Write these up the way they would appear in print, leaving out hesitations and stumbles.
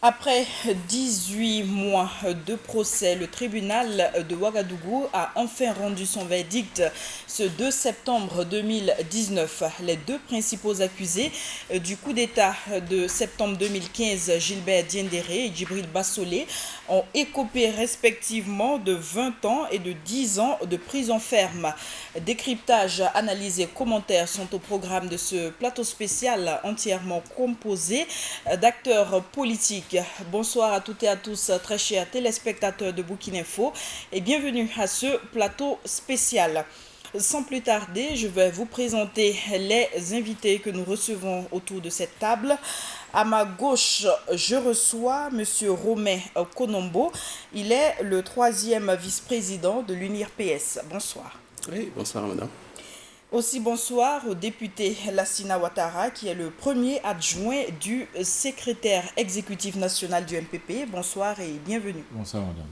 Après 18 mois de procès, le tribunal de Ouagadougou a enfin rendu son verdict ce 2 septembre 2019. Les deux principaux accusés du coup d'État de septembre 2015, Gilbert Diendéré et Djibril Bassolé, ont écopé respectivement de 20 ans et de 10 ans de prison ferme. Décryptage, analyse et commentaires sont au programme de ce plateau spécial entièrement composé d'acteurs politiques. Bonsoir à toutes et à tous, très chers téléspectateurs de Booking Info, et bienvenue à ce plateau spécial. Sans plus tarder, je vais vous présenter les invités que nous recevons autour de cette table. À ma gauche, je reçois M. Romain Konombo. Il est le troisième vice-président de l'UNIRPS. Bonsoir. Oui, bonsoir madame. Aussi bonsoir au député Lassina Ouattara, qui est le premier adjoint du secrétaire exécutif national du MPP. Bonsoir et bienvenue. Bonsoir, madame.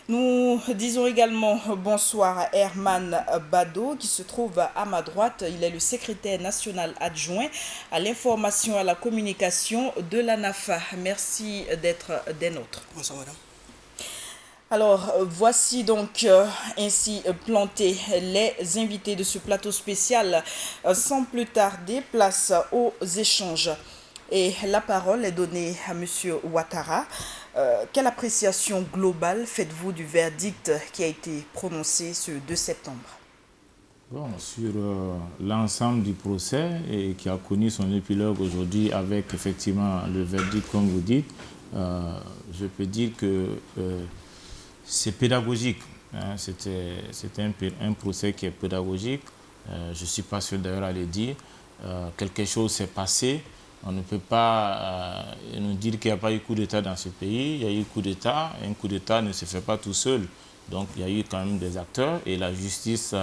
Nous disons également bonsoir à Herman Bado, qui se trouve à ma droite. Il est le secrétaire national adjoint à l'information et à la communication de l'ANAFA. Merci d'être des nôtres. Bonsoir madame. Alors, voici donc ainsi plantés les invités de ce plateau spécial. Sans plus tarder, place aux échanges. Et la parole est donnée à M. Ouattara. Quelle appréciation globale faites-vous du verdict qui a été prononcé ce 2 septembre? Bon, sur l'ensemble du procès et qui a connu son épilogue aujourd'hui avec effectivement le verdict, comme vous dites, je peux dire que c'est pédagogique. Hein, c'était un procès qui est pédagogique. Je ne suis pas sûr d'ailleurs à le dire. Quelque chose s'est passé. On ne peut pas nous dire qu'il n'y a pas eu coup d'État dans ce pays. Il y a eu coup d'État. Un coup d'État ne se fait pas tout seul. Donc il y a eu quand même des acteurs et la justice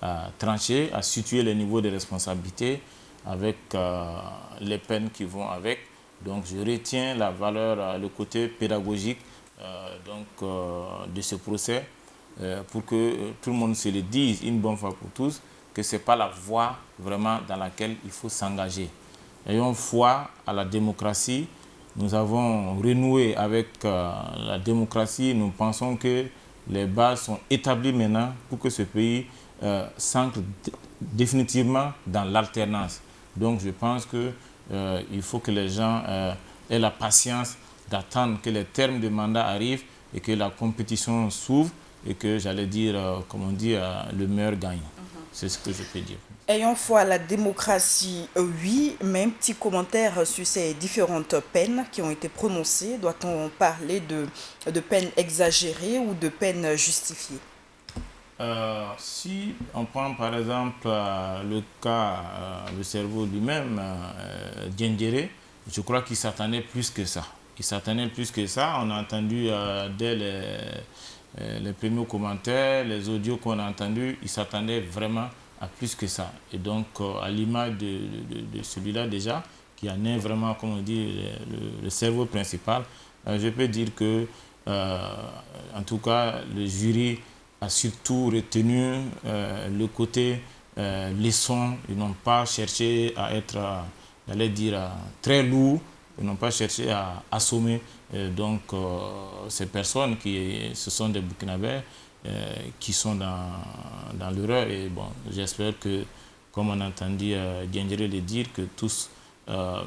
a tranché, a situé les niveaux de responsabilité avec les peines qui vont avec. Donc je retiens la valeur, le côté pédagogique de ce procès pour que tout le monde se le dise une bonne fois pour tous que ce n'est pas la voie vraiment dans laquelle il faut s'engager. Ayons foi à la démocratie. Nous avons renoué avec la démocratie. Nous pensons que les bases sont établies maintenant pour que ce pays s'ancre définitivement dans l'alternance. Donc je pense qu'il faut que les gens aient la patience d'attendre que les termes de mandat arrivent et que la compétition s'ouvre et que, j'allais dire, comme on dit, le meilleur gagne. C'est ce que je peux dire. Ayant foi à la démocratie, oui, mais un petit commentaire sur ces différentes peines qui ont été prononcées. Doit-on parler de peines exagérées ou de peines justifiées? Si on prend par exemple le cas, le cerveau lui-même, Diendéré, je crois qu'il s'attendait plus que ça. Il s'attendait plus que ça. On a entendu dès les premiers commentaires, les audios qu'on a entendus, il s'attendait vraiment à plus que ça. Et donc, à l'image de celui-là déjà, qui en est vraiment, comme on dit, le cerveau principal, je peux dire que, en tout cas, le jury a surtout retenu le côté leçon. Ils n'ont pas cherché à être, j'allais dire, très lourd. Ils n'ont pas cherché à assommer ces personnes ce sont des Burkinabés qui sont dans l'erreur. Et bon, j'espère que, comme on a entendu Diendéré le dire, que tous,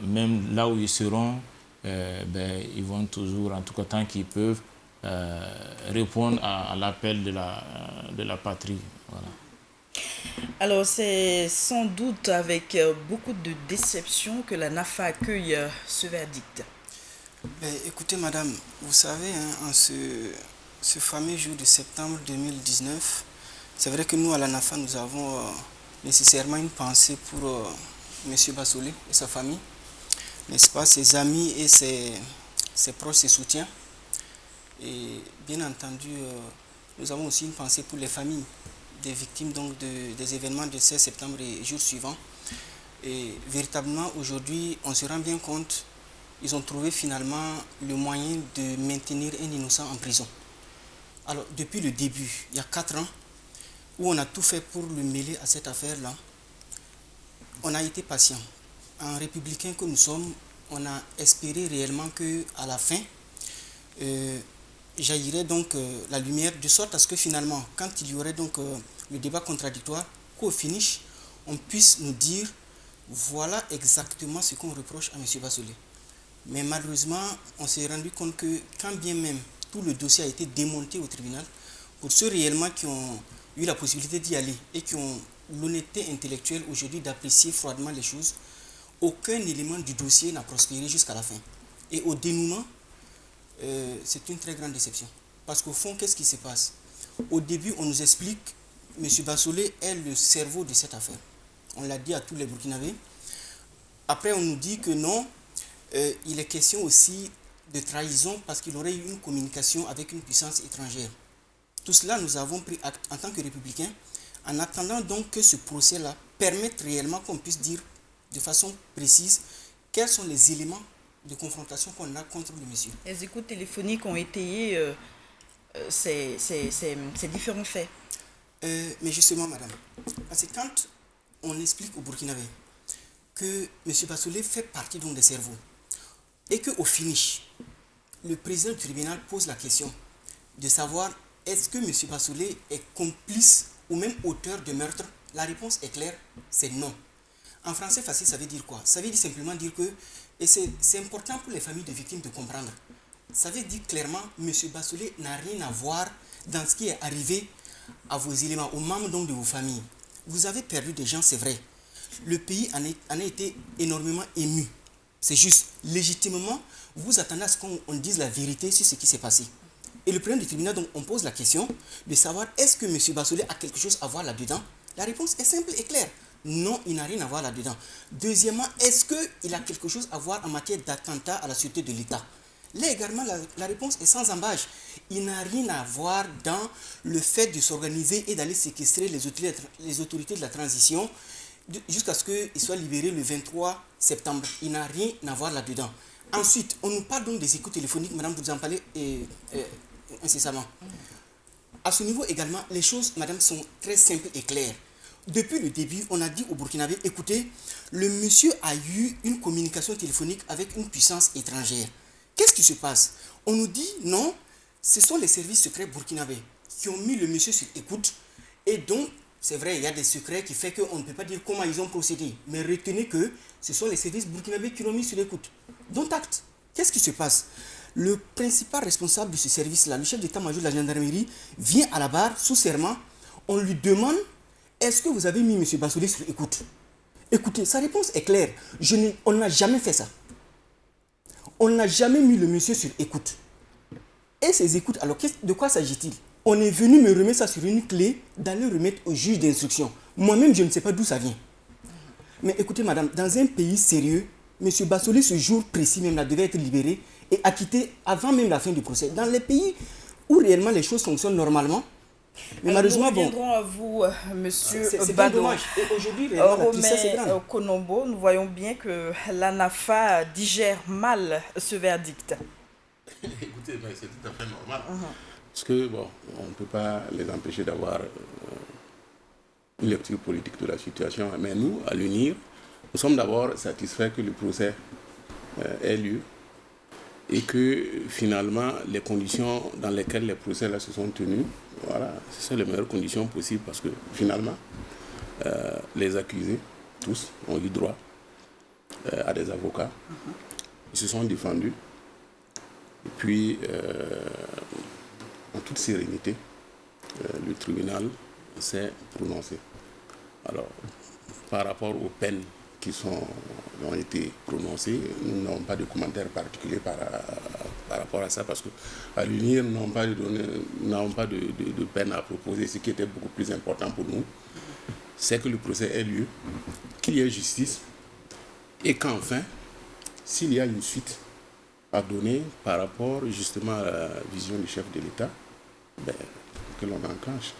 même là où ils seront, ils vont toujours, en tout cas tant qu'ils peuvent, répondre à l'appel de la patrie. Voilà. Alors, c'est sans doute avec beaucoup de déception que la NAFA accueille ce verdict. Écoutez madame, vous savez, hein, en ce fameux jour de septembre 2019, c'est vrai que nous à la NAFA, nous avons nécessairement une pensée pour M. Bassolé et sa famille, n'est-ce pas, ses amis et ses proches, ses soutiens. Et bien entendu, nous avons aussi une pensée pour les familles des victimes donc, des événements de 16 septembre et jours suivants. Et véritablement, aujourd'hui, on se rend bien compte, ils ont trouvé finalement le moyen de maintenir un innocent en prison. Alors, depuis le début, il y a 4 ans, où on a tout fait pour le mêler à cette affaire-là, on a été patient. En républicain que nous sommes, on a espéré réellement qu'à la fin, jaillirait donc la lumière, de sorte à ce que finalement, quand il y aurait donc le débat contradictoire, qu'au finish, on puisse nous dire voilà exactement ce qu'on reproche à M. Bassolé. Mais malheureusement, on s'est rendu compte que quand bien même tout le dossier a été démonté au tribunal, pour ceux réellement qui ont eu la possibilité d'y aller et qui ont l'honnêteté intellectuelle aujourd'hui d'apprécier froidement les choses, aucun élément du dossier n'a prospéré jusqu'à la fin. Et au dénouement, c'est une très grande déception. Parce qu'au fond, qu'est-ce qui se passe? Au début, on nous explique que M. Bassolé est le cerveau de cette affaire. On l'a dit à tous les Burkinabés. Après, on nous dit que non, il est question aussi de trahison parce qu'il aurait eu une communication avec une puissance étrangère. Tout cela, nous avons pris acte en tant que républicains, en attendant donc que ce procès-là permette réellement qu'on puisse dire de façon précise quels sont les éléments de confrontation qu'on a contre le monsieur. Les écoutes téléphoniques ont étayé ces différents faits. Mais justement, madame, parce que quand on explique aux Burkinabés que M. Bassolé fait partie donc des cerveaux et qu'au finish, le président du tribunal pose la question de savoir est-ce que M. Bassolé est complice ou même auteur de meurtre, la réponse est claire, c'est non. En français facile, ça veut dire quoi? Ça veut dire simplement dire que, et c'est important pour les familles de victimes de comprendre, ça veut dire clairement, M. Bassolé n'a rien à voir dans ce qui est arrivé à vos éléments, aux membres donc de vos familles. Vous avez perdu des gens, c'est vrai. Le pays en a été énormément ému. C'est juste, légitimement, vous attendez à ce qu'on dise la vérité sur ce qui s'est passé. Et le président du tribunal, donc, on pose la question de savoir est-ce que M. Bassolé a quelque chose à voir là-dedans? La réponse est simple et claire. Non, il n'a rien à voir là-dedans. Deuxièmement, est-ce qu'il a quelque chose à voir en matière d'attentat à la sûreté de l'État? Là également, la réponse est sans embâche. Il n'a rien à voir dans le fait de s'organiser et d'aller séquestrer les autorités de la transition jusqu'à ce qu'il soit libéré le 23 septembre. Il n'a rien à voir là-dedans. Ensuite, on nous parle donc des écoutes téléphoniques, madame, vous en parlez incessamment. À ce niveau également, les choses, madame, sont très simples et claires. Depuis le début, on a dit aux Burkinabés, écoutez, le monsieur a eu une communication téléphonique avec une puissance étrangère. Qu'est-ce qui se passe? On nous dit, non, ce sont les services secrets burkinabés qui ont mis le monsieur sur écoute. Et donc, c'est vrai, il y a des secrets qui font qu'on ne peut pas dire comment ils ont procédé. Mais retenez que ce sont les services burkinabés qui l'ont mis sur écoute. Donc, acte. Qu'est-ce qui se passe? Le principal responsable de ce service-là, le chef d'état-major de la gendarmerie, vient à la barre sous serment. On lui demande, est-ce que vous avez mis M. Bassolé sur écoute? Écoutez, sa réponse est claire. On n'a jamais fait ça. On n'a jamais mis le monsieur sur écoute. Et ces écoutes, alors de quoi s'agit-il? On est venu me remettre ça sur une clé, d'aller remettre au juge d'instruction. Moi-même, je ne sais pas d'où ça vient. Mais écoutez, madame, dans un pays sérieux, M. Bassolé, ce jour précis même, là, devait être libéré et acquitté avant même la fin du procès. Dans les pays où réellement les choses fonctionnent normalement, mais malheureusement, nous reviendrons à vous, monsieur c'est Badou. dommage. Et aujourd'hui, la tristesse est grande. Konombo, nous voyons bien que l'ANAFA digère mal ce verdict. Écoutez, mais c'est tout à fait normal. Parce que, bon, on ne peut pas les empêcher d'avoir une lecture politique de la situation. Mais nous, à l'UNIR, nous sommes d'abord satisfaits que le procès ait lieu et que finalement, les conditions dans lesquelles les procès là se sont tenus, voilà, ce sont les meilleures conditions possibles parce que finalement, les accusés, tous, ont eu droit à des avocats. Ils se sont défendus. Et puis, en toute sérénité, le tribunal s'est prononcé. Alors, par rapport aux peines qui ont été prononcées, nous n'avons pas de commentaires particuliers par rapport à ça, parce qu'à l'UNIR, nous n'avons pas de peine à proposer. Ce qui était beaucoup plus important pour nous, c'est que le procès ait lieu, qu'il y ait justice, et qu'enfin, s'il y a une suite à donner par rapport justement à la vision du chef de l'État, que l'on enclenche.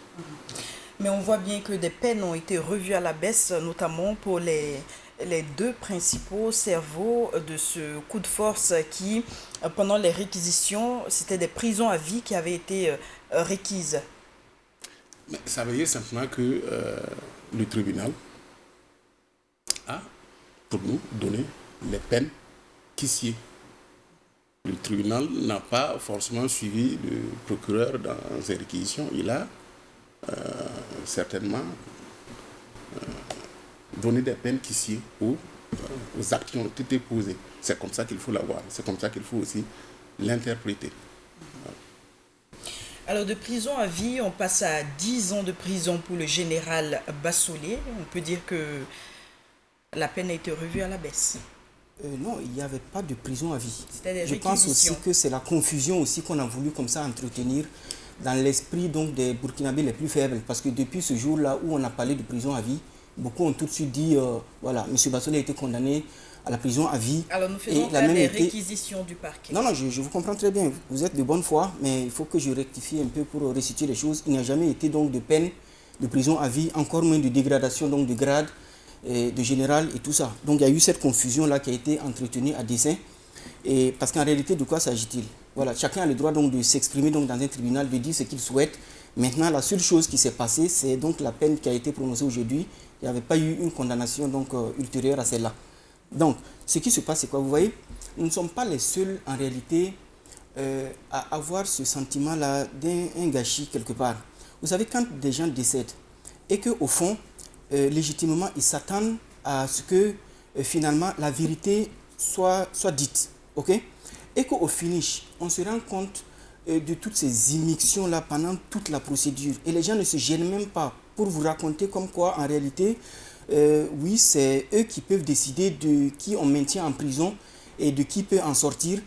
Mais on voit bien que des peines ont été revues à la baisse, notamment pour les deux principaux cerveaux de ce coup de force qui, pendant les réquisitions, c'était des prisons à vie qui avaient été requises. Mais ça veut dire simplement que le tribunal a, pour nous, donné les peines caissier. Le tribunal n'a pas forcément suivi le procureur dans ses réquisitions. Il a certainement donné des peines caissiers aux actes qui ont été posés. C'est comme ça qu'il faut l'avoir. C'est comme ça qu'il faut aussi l'interpréter. Alors de prison à vie, on passe à 10 ans de prison pour le général Bassolé. On peut dire que la peine a été revue à la baisse. Non, il n'y avait pas de prison à vie. Je pense aussi que c'est la confusion aussi qu'on a voulu comme ça entretenir dans l'esprit donc des Burkinabés les plus faibles. Parce que depuis ce jour-là où on a parlé de prison à vie, beaucoup ont tout de suite dit, voilà, M. Bassolé a été condamné à la prison à vie. Alors nous faisons pas des réquisitions du parquet. Non, je vous comprends très bien. Vous êtes de bonne foi, mais il faut que je rectifie un peu pour resituer les choses. Il n'y a jamais été donc de peine de prison à vie, encore moins de dégradation donc de grade, de général et tout ça. Donc il y a eu cette confusion-là qui a été entretenue à dessein. Et parce qu'en réalité, de quoi s'agit-il? Voilà, chacun a le droit donc de s'exprimer donc dans un tribunal, de dire ce qu'il souhaite. Maintenant, la seule chose qui s'est passée, c'est donc la peine qui a été prononcée aujourd'hui. Il n'y avait pas eu une condamnation donc ultérieure à celle-là. Donc, ce qui se passe, c'est quoi? Vous voyez, nous ne sommes pas les seuls en réalité à avoir ce sentiment-là d'un gâchis quelque part. Vous savez, quand des gens décèdent et qu'au fond, légitimement, ils s'attendent à ce que finalement la vérité soit dite, ok? Et qu'au finish, on se rend compte de toutes ces immixtions-là pendant toute la procédure. Et les gens ne se gênent même pas pour vous raconter comme quoi, en réalité, oui, c'est eux qui peuvent décider de qui on maintient en prison et de qui peut en sortir.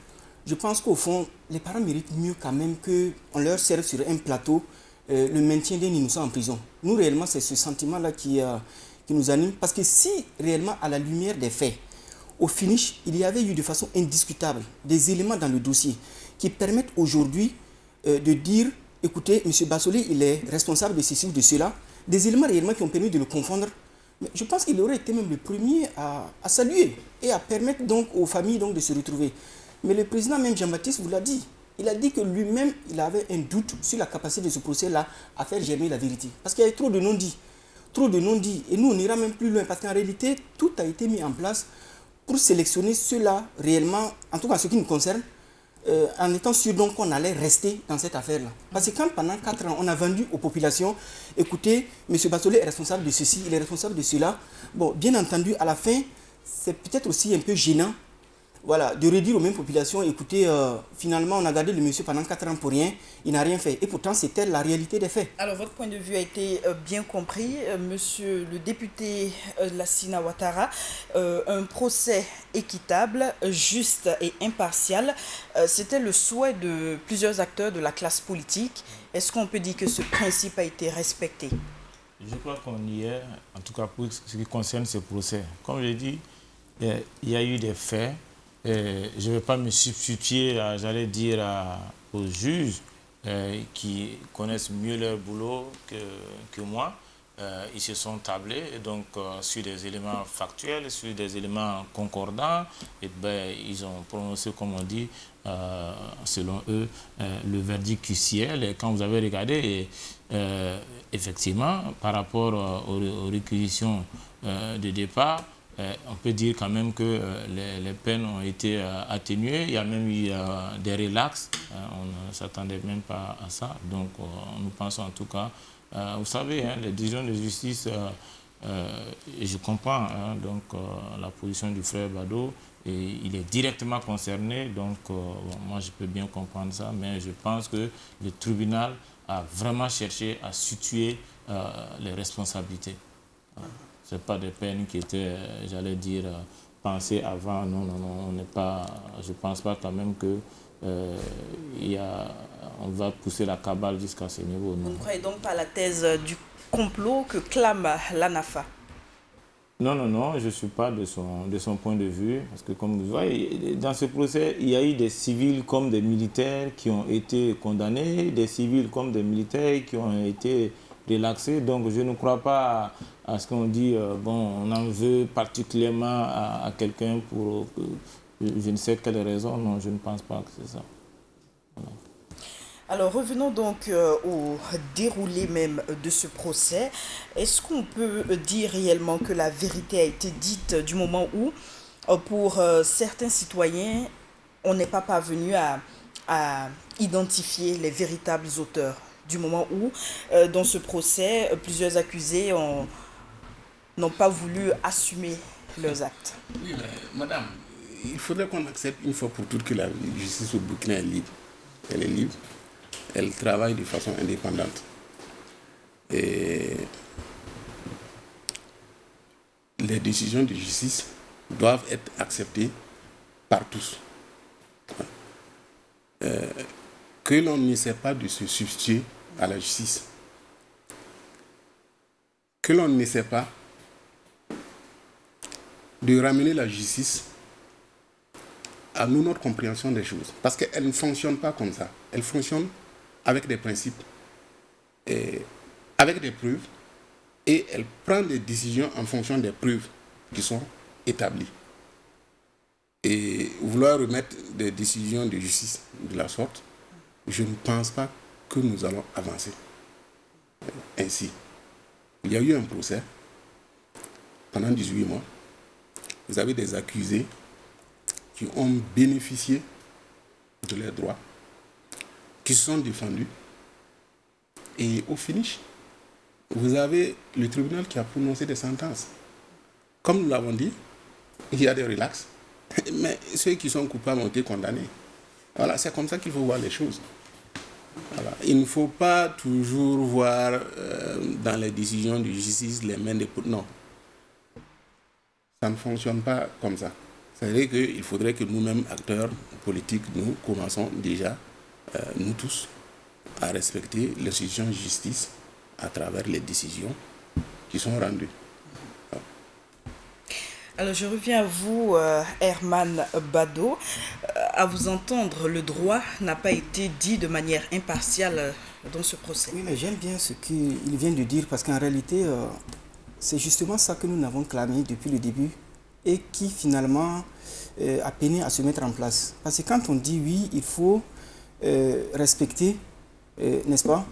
Je pense qu'au fond, les parents méritent mieux quand même qu'on leur serve sur un plateau le maintien d'un innocent en prison. Nous, réellement, c'est ce sentiment-là qui nous anime. Parce que si, réellement, à la lumière des faits, au finish, il y avait eu de façon indiscutable des éléments dans le dossier qui permettent aujourd'hui de dire, écoutez, M. Bassolé, il est responsable de ceci ou de cela, des éléments réellement qui ont permis de le confondre. Mais je pense qu'il aurait été même le premier à saluer et à permettre donc aux familles donc de se retrouver. Mais le président même Jean-Baptiste vous l'a dit. Il a dit que lui-même, il avait un doute sur la capacité de ce procès-là à faire germer la vérité. Parce qu'il y avait trop de non-dits. Trop de non-dits. Et nous, on ira même plus loin. Parce qu'en réalité, tout a été mis en place pour sélectionner ceux-là réellement, en tout cas ce qui nous concerne, en étant sûr donc qu'on allait rester dans cette affaire-là. Parce que quand pendant 4 ans, on a vendu aux populations, écoutez, M. Bassolé est responsable de ceci, il est responsable de cela. Bon, bien entendu, à la fin, c'est peut-être aussi un peu gênant, voilà, de redire aux mêmes populations, écoutez, finalement, on a gardé le monsieur pendant 4 ans pour rien, il n'a rien fait. Et pourtant, c'était la réalité des faits. Alors, votre point de vue a été bien compris. Monsieur le député Lassina Ouattara, un procès équitable, juste et impartial, c'était le souhait de plusieurs acteurs de la classe politique. Est-ce qu'on peut dire que ce principe a été respecté? Je crois qu'on y est, en tout cas pour ce qui concerne ce procès. Comme je dis, il y a eu des faits. Je ne vais pas me substituer, j'allais dire, aux juges qui connaissent mieux leur boulot que moi. Ils se sont tablés donc, sur des éléments factuels, sur des éléments concordants. Et ils ont prononcé, comme on dit, selon eux, le verdict QCL. Et quand vous avez regardé, effectivement, par rapport aux réquisitions de départ, on peut dire quand même que les peines ont été atténuées. Il y a même eu des relax. On ne s'attendait même pas à ça. Donc, nous pensons en tout cas, vous savez, les décisions de justice, et je comprends donc, la position du frère Bado, et il est directement concerné. Donc, moi, je peux bien comprendre ça, mais je pense que le tribunal a vraiment cherché à situer les responsabilités. Ce pas des peines qui étaient, j'allais dire, pensées avant. Non, on n'est pas. Je ne pense pas quand même que on va pousser la cabale jusqu'à ce niveau. Vous ne croyez donc pas à la thèse du complot que clame l'ANAFA? Non, je ne suis pas de son point de vue. Parce que comme vous voyez, dans ce procès, il y a eu des civils comme des militaires qui ont été condamnés, des civils comme des militaires qui ont été relaxés. Donc je ne crois pas à ce qu'on dit, bon, on en veut particulièrement à quelqu'un pour je ne sais quelle raison. Non, je ne pense pas que c'est ça. Voilà. Alors revenons donc au déroulé même de ce procès. Est-ce qu'on peut dire réellement que la vérité a été dite du moment où Pour certains citoyens, on n'est pas parvenu à identifier les véritables auteurs, du moment où, dans ce procès, plusieurs accusés n'ont pas voulu assumer leurs actes. Oui, mais madame, il faudrait qu'on accepte une fois pour toutes que la justice au Burkina est libre. Elle est libre, elle travaille de façon indépendante. Et les décisions de justice doivent être acceptées par tous. Que l'on n'essaie pas de se substituer à la justice. Que l'on n'essaie pas de ramener la justice à nous, notre compréhension des choses. Parce qu'elle ne fonctionne pas comme ça. Elle fonctionne avec des principes, et avec des preuves, et elle prend des décisions en fonction des preuves qui sont établies. Et vouloir remettre des décisions de justice de la sorte, je ne pense pas que nous allons avancer ainsi. Il y a eu un procès pendant 18 mois. Vous avez des accusés qui ont bénéficié de leurs droits, qui se sont défendus. Et au finish, vous avez le tribunal qui a prononcé des sentences. Comme nous l'avons dit, il y a des relax, mais ceux qui sont coupables ont été condamnés. Voilà, c'est comme ça qu'il faut voir les choses. Voilà. Il ne faut pas toujours voir dans les décisions de justice les mains des... Non. Ça ne fonctionne pas comme ça. C'est-à-dire qu'il faudrait que nous-mêmes, acteurs politiques, nous commençons déjà, nous tous, à respecter les décisions de justice à travers les décisions qui sont rendues. Alors je reviens à vous, Herman Bado. À vous entendre, le droit n'a pas été dit de manière impartiale dans ce procès. Oui, mais j'aime bien ce qu'il vient de dire parce qu'en réalité, c'est justement ça que nous n'avons clamé depuis le début et qui finalement a peiné à se mettre en place. Parce que quand on dit oui, il faut respecter, n'est-ce pas,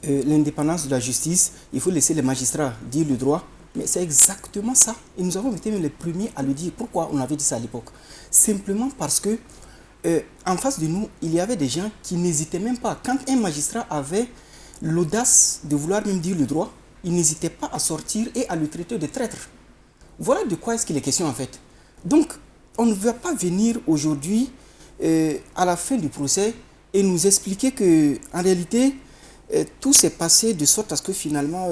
l'indépendance de la justice, il faut laisser les magistrats dire le droit. Mais c'est exactement ça. Et nous avons été les premiers à le dire. Pourquoi on avait dit ça à l'époque? Simplement parce que en face de nous, il y avait des gens qui n'hésitaient même pas. Quand un magistrat avait l'audace de vouloir même dire le droit, il n'hésitait pas à sortir et à le traiter de traître. Voilà de quoi est-ce qu'il est question en fait. Donc, on ne va pas venir aujourd'hui à la fin du procès et nous expliquer que en réalité, tout s'est passé de sorte à ce que finalement...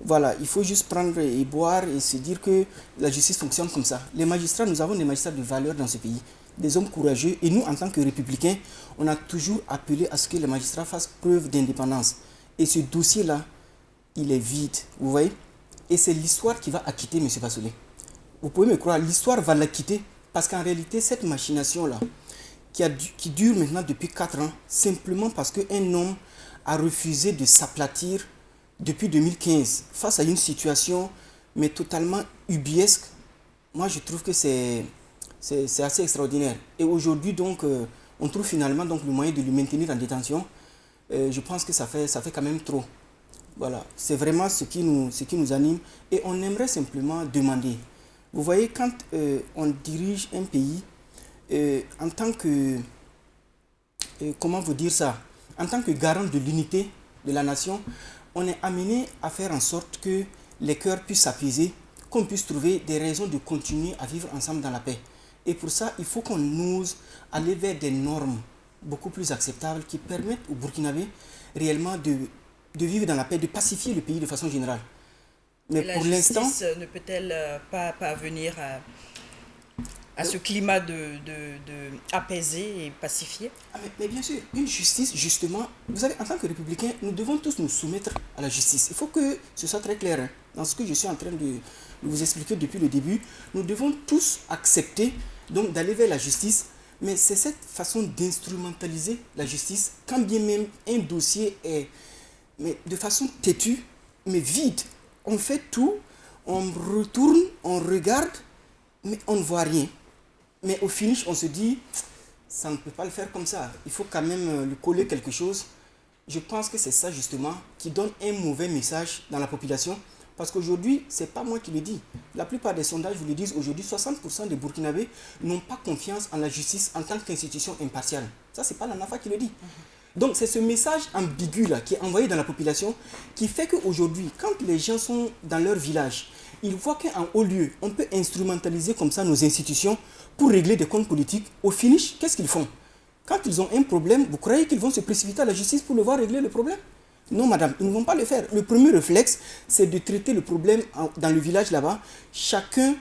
voilà, il faut juste prendre et boire et se dire que la justice fonctionne comme ça. Les magistrats, nous avons des magistrats de valeur dans ce pays, des hommes courageux. Et nous, en tant que républicains, on a toujours appelé à ce que les magistrats fassent preuve d'indépendance. Et ce dossier-là, il est vide, vous voyez. Et c'est l'histoire qui va acquitter M. Fassolé. Vous pouvez me croire, l'histoire va l'acquitter. Parce qu'en réalité, cette machination-là, qui dure maintenant depuis 4 ans, simplement parce qu'un homme a refusé de s'aplatir depuis 2015, face à une situation mais totalement ubiesque, moi je trouve que c'est assez extraordinaire. Et aujourd'hui donc, on trouve finalement donc le moyen de le maintenir en détention. Je pense que ça fait quand même trop. Voilà, c'est vraiment ce qui nous anime. Et on aimerait simplement demander, vous voyez, quand on dirige un pays, en tant que, comment vous dire ça, en tant que garant de l'unité de la nation, on est amené à faire en sorte que les cœurs puissent s'apaiser, qu'on puisse trouver des raisons de continuer à vivre ensemble dans la paix. Et pour ça, il faut qu'on ose aller vers des normes beaucoup plus acceptables qui permettent aux Burkinabés réellement de vivre dans la paix, de pacifier le pays de façon générale. Mais pour l'instant... La justice ne peut-elle pas parvenir à ce climat apaisé et pacifié? Mais bien sûr, une justice, justement, vous savez, en tant que républicains, nous devons tous nous soumettre à la justice. Il faut que ce soit très clair. Dans ce que je suis en train de vous expliquer depuis le début, nous devons tous accepter donc d'aller vers la justice, mais c'est cette façon d'instrumentaliser la justice, quand bien même un dossier est mais de façon têtue, mais vide. On fait tout, on retourne, on regarde, mais on ne voit rien. Mais au finish, on se dit, ça ne peut pas le faire comme ça. Il faut quand même lui coller quelque chose. Je pense que c'est ça justement qui donne un mauvais message dans la population Parce qu'aujourd'hui, ce n'est pas moi qui le dis. La plupart des sondages vous le disent aujourd'hui, 60% des Burkinabés n'ont pas confiance en la justice en tant qu'institution impartiale. Ça, ce n'est pas la NAFA qui le dit. Donc, c'est ce message ambigu là, qui est envoyé dans la population qui fait qu'aujourd'hui, quand les gens sont dans leur village, ils voient qu'en haut lieu, on peut instrumentaliser comme ça nos institutions pour régler des comptes politiques. Au finish, qu'est-ce qu'ils font? Quand ils ont un problème, vous croyez qu'ils vont se précipiter à la justice pour le voir régler le problème? Non, madame, ils ne vont pas le faire. Le premier réflexe, c'est de traiter le problème dans le village là-bas, chacun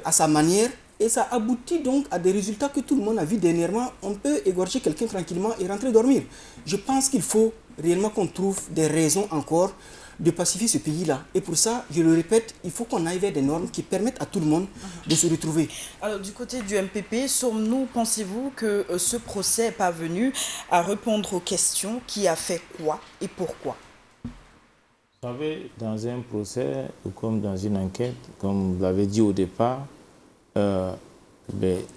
à sa manière, et ça aboutit donc à des résultats que tout le monde a vu dernièrement. On peut égorger quelqu'un tranquillement et rentrer dormir. Je pense qu'il faut réellement qu'on trouve des raisons encore de pacifier ce pays-là. Et pour ça, je le répète, il faut qu'on aille vers des normes qui permettent à tout le monde de se retrouver. Alors, du côté du MPP, sommes-nous, pensez-vous, que ce procès est parvenu à répondre aux questions? Qui a fait quoi et pourquoi? Vous savez, dans un procès ou comme dans une enquête, comme vous l'avez dit au départ, il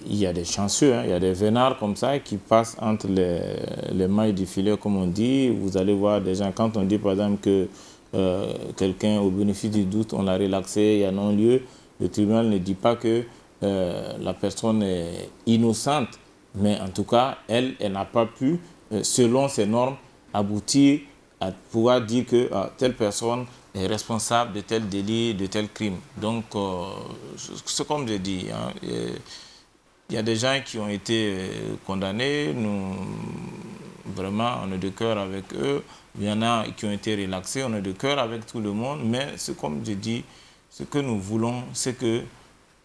y a des chanceux, il y a des vénards comme ça qui passent entre les mailles du filet, comme on dit. Vous allez voir des gens, quand on dit par exemple que quelqu'un, au bénéfice du doute, on l'a relaxé, il y a non-lieu, le tribunal ne dit pas que la personne est innocente, mais en tout cas, elle n'a pas pu, selon ses normes, aboutir à pouvoir dire que telle personne est responsable de tel délit, de tel crime. Donc, c'est comme je dis, il y a des gens qui ont été condamnés, nous, vraiment, on est de cœur avec eux. Il y en a qui ont été relaxés, on est de cœur avec tout le monde, mais c'est comme je dis, ce que nous voulons, c'est que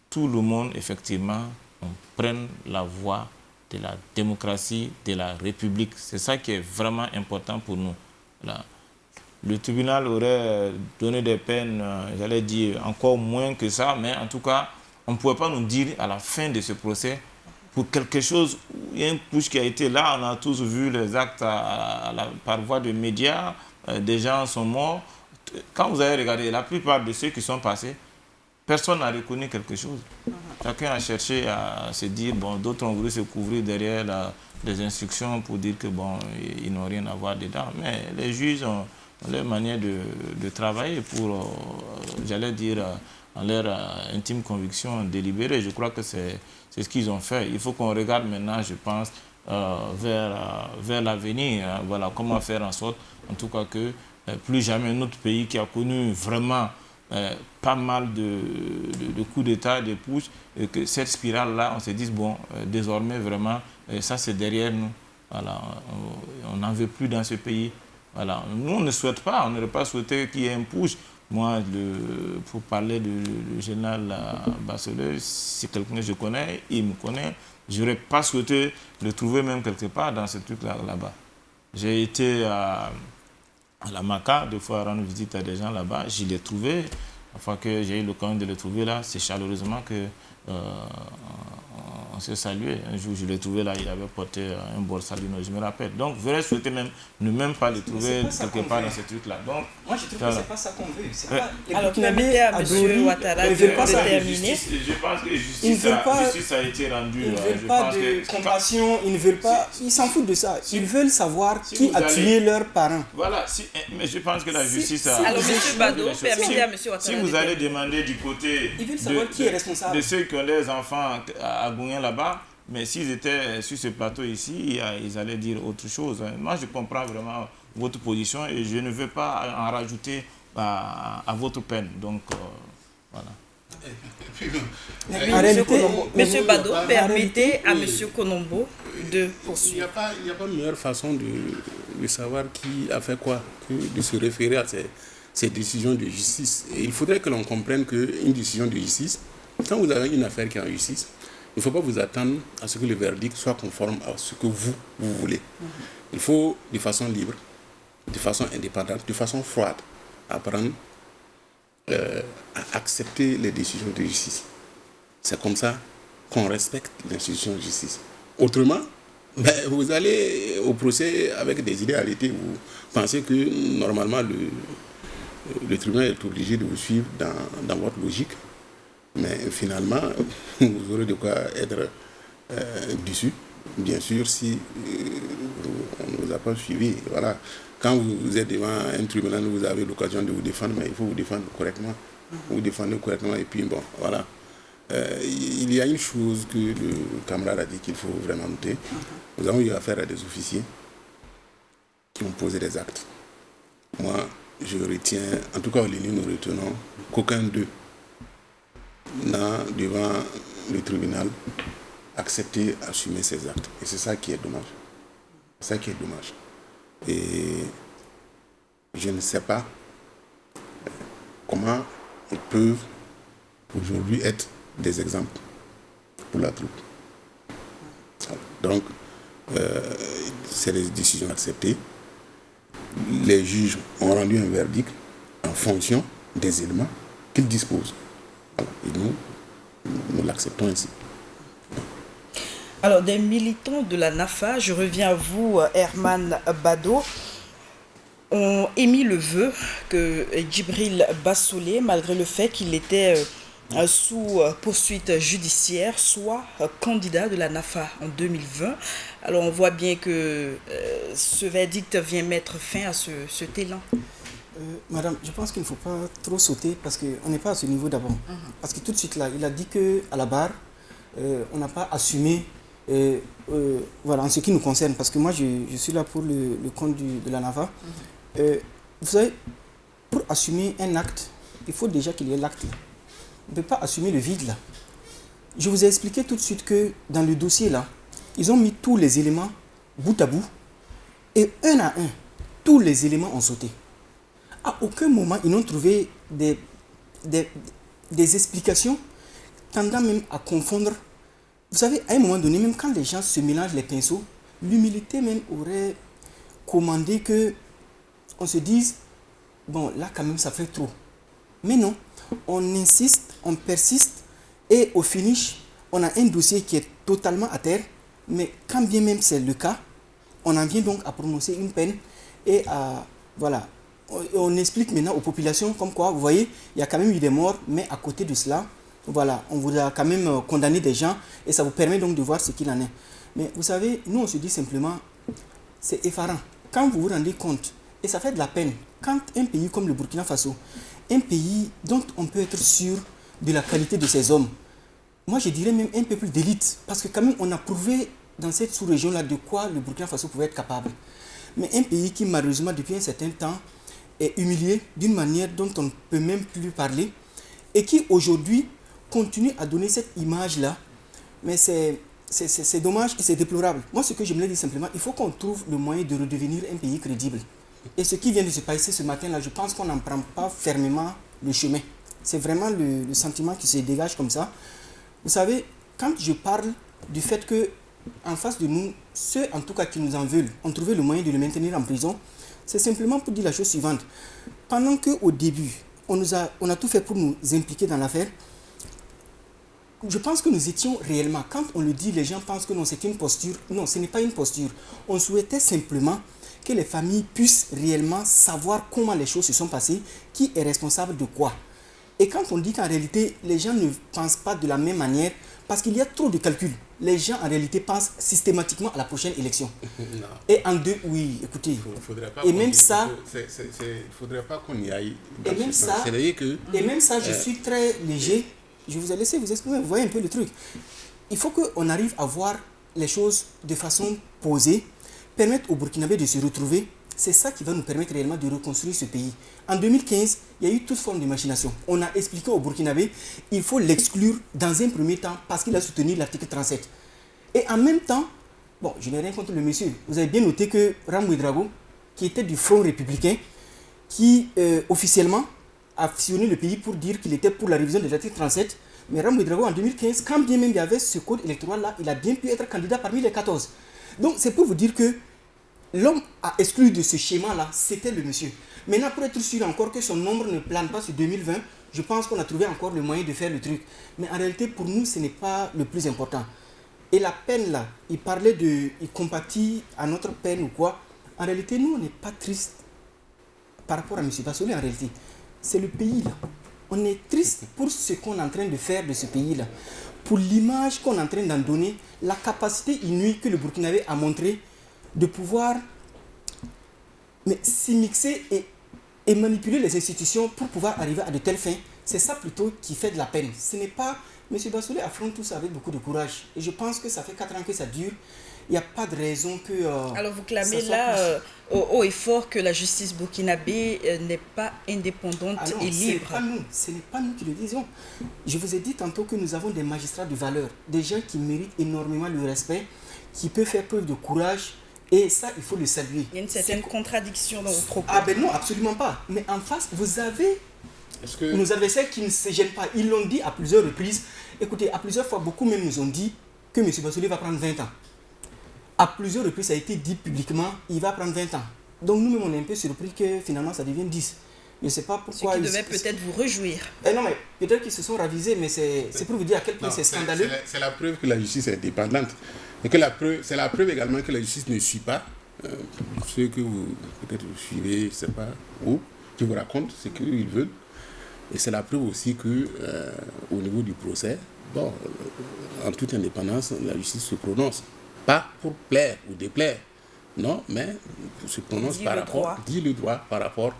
tout le monde, effectivement, on prenne la voie de la démocratie, de la République. C'est ça qui est vraiment important pour nous. Là. Le tribunal aurait donné des peines, j'allais dire, encore moins que ça, mais en tout cas, on ne pouvait pas nous dire à la fin de ce procès, pour quelque chose, il y a une couche qui a été là, on a tous vu les actes par voie de médias, des gens sont morts. Quand vous avez regardé, la plupart de ceux qui sont passés, personne n'a reconnu quelque chose. Chacun a cherché à se dire, bon, d'autres ont voulu se couvrir derrière des instructions pour dire que, bon, ils n'ont rien à voir dedans. Mais les juges ont leur manière de travailler pour, j'allais dire, en leur intime conviction délibérée. Je crois que c'est ce qu'ils ont fait. Il faut qu'on regarde maintenant, je pense, vers l'avenir. Voilà, comment faire en sorte, en tout cas, que plus jamais notre pays qui a connu vraiment pas mal de coups d'État, de push, et que cette spirale-là, on se dise, bon, désormais, vraiment, ça c'est derrière nous. Voilà, on n'en veut plus dans ce pays. Voilà. Nous, on ne souhaite pas, on n'aurait pas souhaité qu'il y ait un push. Moi, pour parler du général Barcelone, c'est quelqu'un que je connais, il me connaît. Je n'aurais pas souhaité le trouver même quelque part dans ce truc-là, là-bas. J'ai été à la Maca, 2 fois rendre visite à des gens là-bas. Je l'ai trouvé. La fois que j'ai eu l'occasion de le trouver là, c'est chaleureusement que on s'est salué. Un jour, je l'ai trouvé là, il avait porté un borsalino, je me rappelle. Donc, je voudrais souhaiter ne même pas le trouver quelque part dans ce truc-là. Donc, moi, je trouve que ce n'est pas ça qu'on veut. Alors, permettez à M. Ouattara de terminer. Je pense que justice a été rendue. Ils ne veulent pas de compassion, ils ne veulent pas. Ils s'en foutent de ça. Ils veulent savoir qui a tué leurs parents. Voilà, mais je pense que la justice a. Alors, M. Bado, permettez à M. Ouattara. Si vous allez demander du côté de ceux qui ont les enfants à Gouyen là-bas, mais s'ils étaient sur ce plateau ici, ils allaient dire autre chose. Moi, je comprends vraiment votre position et je ne veux pas en rajouter à votre peine. Donc, voilà. Monsieur Bado, permettez à M. Konombo de poursuivre. Il n'y a pas meilleure façon de savoir qui a fait quoi que de se référer à ces décisions de justice. Et il faudrait que l'on comprenne qu'une décision de justice, quand vous avez une affaire qui est en justice, il ne faut pas vous attendre à ce que le verdict soit conforme à ce que vous voulez. Il faut, de façon libre, de façon indépendante, de façon froide, apprendre à accepter les décisions de justice. C'est comme ça qu'on respecte l'institution de justice. Autrement, vous allez au procès avec des idéalités. Vous pensez que normalement le tribunal est obligé de vous suivre dans votre logique. Mais finalement, vous aurez de quoi être déçu. bien sûr, si on ne vous a pas suivi, voilà. Quand vous êtes devant un tribunal, vous avez l'occasion de vous défendre, mais il faut vous défendre correctement. Vous défendez correctement et puis bon, voilà. Il y a une chose que le camarade a dit qu'il faut vraiment noter. Nous avons eu affaire à des officiers qui ont posé des actes. Moi, je retiens, en tout cas au Lili, nous retenons qu'aucun d'eux n'a, devant le tribunal, accepté d'assumer ses actes. Et c'est ça qui est dommage. C'est ça qui est dommage. Et je ne sais pas comment ils peuvent aujourd'hui être des exemples pour la troupe. Donc, c'est des décisions acceptées. Les juges ont rendu un verdict en fonction des éléments qu'ils disposent. Voilà. Et nous l'acceptons ainsi. Alors, des militants de la NAFA, je reviens à vous, Herman Bado, ont émis le vœu que Djibril Bassolé, malgré le fait qu'il était sous poursuite judiciaire, soit candidat de la NAFA en 2020. Alors on voit bien que ce verdict vient mettre fin à cet élan. Madame, je pense qu'il ne faut pas trop sauter parce qu'on n'est pas à ce niveau d'abord. Parce que tout de suite là, il a dit qu'à la barre, on n'a pas assumé, voilà, en ce qui nous concerne. Parce que moi, je suis là pour le compte de la NAFA. Vous savez, pour assumer un acte, il faut déjà qu'il y ait l'acte. On ne peut pas assumer le vide là. Je vous ai expliqué tout de suite que dans le dossier là, ils ont mis tous les éléments bout à bout et un à un, tous les éléments ont sauté. À aucun moment, ils n'ont trouvé des explications tendant même à confondre. Vous savez, à un moment donné, même quand les gens se mélangent les pinceaux, l'humilité même aurait commandé que on se dise, bon, là quand même ça fait trop. Mais non, on insiste, on persiste et au finish, on a un dossier qui est totalement à terre. Mais quand bien même c'est le cas, on en vient donc à prononcer une peine et voilà. On explique maintenant aux populations comme quoi, vous voyez, il y a quand même eu des morts, mais à côté de cela, voilà, on vous a quand même condamné des gens et ça vous permet donc de voir ce qu'il en est. Mais vous savez, nous on se dit simplement, c'est effarant. Quand vous vous rendez compte, et ça fait de la peine, quand un pays comme le Burkina Faso, un pays dont on peut être sûr de la qualité de ses hommes, moi je dirais même un peuple d'élite, parce que quand même on a prouvé dans cette sous-région-là de quoi le Burkina Faso pouvait être capable. Mais un pays qui malheureusement depuis un certain temps est humilié d'une manière dont on ne peut même plus parler et qui aujourd'hui continue à donner cette image-là, mais c'est dommage et c'est déplorable. Moi ce que je me dis simplement, il faut qu'on trouve le moyen de redevenir un pays crédible. Et ce qui vient de se passer ce matin-là, je pense qu'on n'en prend pas fermement le chemin. C'est vraiment le sentiment qui se dégage comme ça. Vous savez, quand je parle du fait que en face de nous, ceux en tout cas qui nous en veulent, ont trouvé le moyen de le maintenir en prison, c'est simplement pour dire la chose suivante. Pendant qu'au début, on a tout fait pour nous impliquer dans l'affaire, je pense que nous étions réellement, quand on le dit, les gens pensent que non, c'est une posture. Non, ce n'est pas une posture. On souhaitait simplement que les familles puissent réellement savoir comment les choses se sont passées, qui est responsable de quoi. Et quand on dit qu'en réalité, les gens ne pensent pas de la même manière, parce qu'il y a trop de calculs. Les gens en réalité pensent systématiquement à la prochaine élection. Non. Et en deux, oui, écoutez. Et même ça, il ne faudrait pas qu'on y aille. Et même ça, et même ça, je suis très léger. Je vous ai laissé vous exprimer, vous voyez un peu le truc. Il faut qu'on arrive à voir les choses de façon posée, permettre aux Burkinabés de se retrouver. C'est ça qui va nous permettre réellement de reconstruire ce pays. En 2015, il y a eu toute forme de machination. On a expliqué aux Burkinabés, il faut l'exclure dans un premier temps parce qu'il a soutenu l'article 37. Et en même temps, bon, je n'ai rien contre le monsieur. Vous avez bien noté que Ram Ouedraogo, qui était du Front républicain, qui officiellement a sillonné le pays pour dire qu'il était pour la révision de l'article 37. Mais Ram Ouedraogo, en 2015, quand bien même il y avait ce code électoral-là, il a bien pu être candidat parmi les 14. Donc c'est pour vous dire que l'homme à exclure de ce schéma-là, c'était le monsieur. Maintenant, pour être sûr encore que son nombre ne plane pas sur 2020, je pense qu'on a trouvé encore le moyen de faire le truc. Mais en réalité, pour nous, ce n'est pas le plus important. Et la peine là, il parlait de, il compatit à notre peine ou quoi. En réalité, nous, on n'est pas triste par rapport à M. Bassolé en réalité. C'est le pays là. On est triste pour ce qu'on est en train de faire de ce pays là. pour l'image qu'on est en train d'en donner, la capacité inouïe que le Burkinabé a montré de pouvoir s'immiscer et manipuler les institutions pour pouvoir arriver à de telles fins. C'est ça plutôt qui fait de la peine. Ce n'est pas... M. Bassolé affronte tout ça avec beaucoup de courage. Et je pense que ça fait 4 ans que ça dure. Il n'y a pas de raison que... Alors vous clamez là haut et fort que la justice burkinabé n'est pas indépendante et libre. Ce n'est pas nous qui le disons. Je vous ai dit tantôt que nous avons des magistrats de valeur, des gens qui méritent énormément le respect, qui peuvent faire preuve de courage. Et ça, il faut le saluer. Il y a une certaine contradiction dans vos propos. Ah ben non, absolument pas. Mais en face, vous avez nos adversaires qui ne se gênent pas. Ils l'ont dit à plusieurs reprises. Écoutez, à plusieurs fois, beaucoup même nous ont dit que M. Bassolé va prendre 20 ans. À plusieurs reprises, ça a été dit publiquement, il va prendre 20 ans. Donc nous-mêmes, on est un peu surpris que finalement, ça devienne 10. Je ne sais pas pourquoi... Ce qui devait peut-être vous réjouir. Non, mais peut-être qu'ils se sont ravisés, mais c'est pour vous dire à quel point c'est scandaleux. C'est la preuve que la justice est indépendante. Et que c'est la preuve également que la justice ne suit pas ceux que vous, peut-être vous suivez, je ne sais pas, ou qui vous racontent ce qu'ils veulent. Et c'est la preuve aussi que au niveau du procès, bon, en toute indépendance, la justice se prononce. Pas pour plaire ou déplaire, non, mais se prononce dit le droit par rapport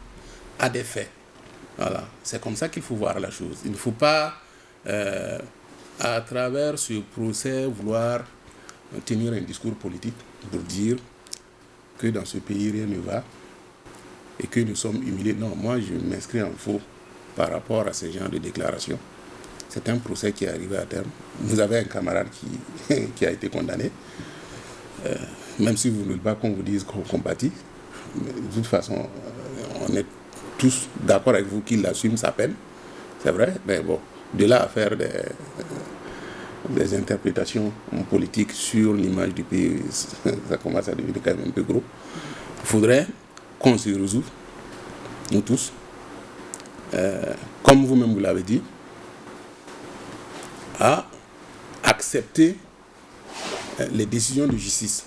à des faits. Voilà, c'est comme ça qu'il faut voir la chose. Il ne faut pas, à travers ce procès, vouloir tenir un discours politique pour dire que dans ce pays rien ne va et que nous sommes humiliés. Non, moi je m'inscris en faux par rapport à ce genre de déclaration. C'est un procès qui est arrivé à terme. Vous avez un camarade qui a été condamné. Même si vous ne voulez pas qu'on vous dise qu'on compatit, mais de toute façon, on est tous d'accord avec vous qu'il assume sa peine, c'est vrai, mais bon, de là à faire des interprétations politiques sur l'image du pays, ça commence à devenir quand même un peu gros. Il faudrait qu'on se résolve, nous tous, comme vous-même vous l'avez dit, à accepter les décisions de justice.